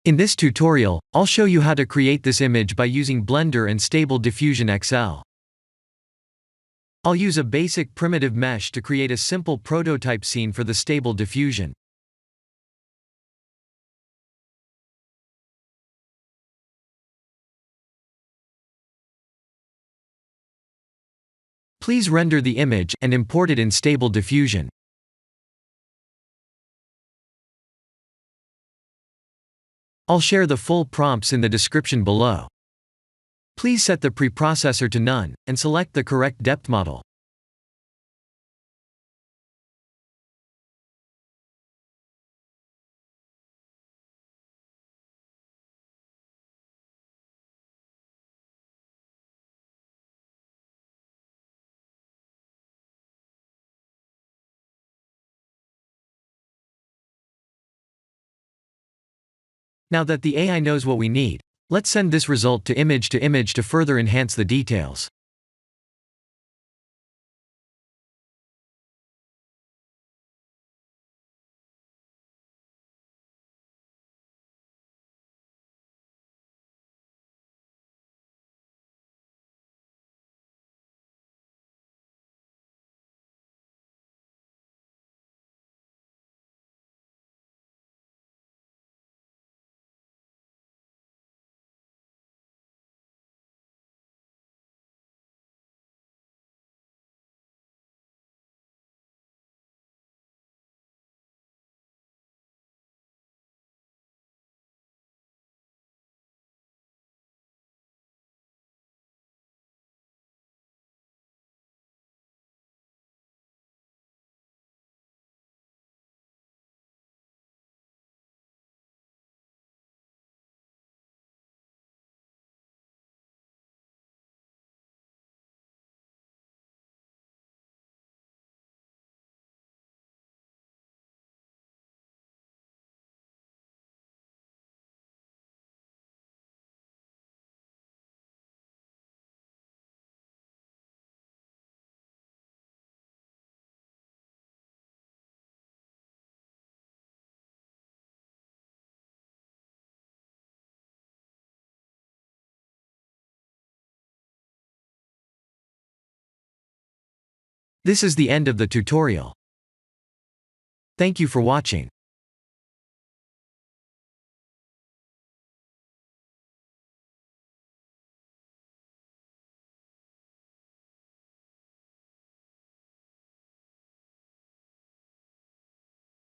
In this tutorial, I'll show you how to create this image by using Blender and Stable Diffusion XL. I'll use a basic primitive mesh to create a simple prototype scene for the Stable Diffusion. Please render the image and import it in Stable Diffusion. I'll share the full prompts in the description below. Please set the preprocessor to none, and select the correct depth model. Now that the AI knows what we need, let's send this result to image to further enhance the details. This is the end of the tutorial. Thank you for watching.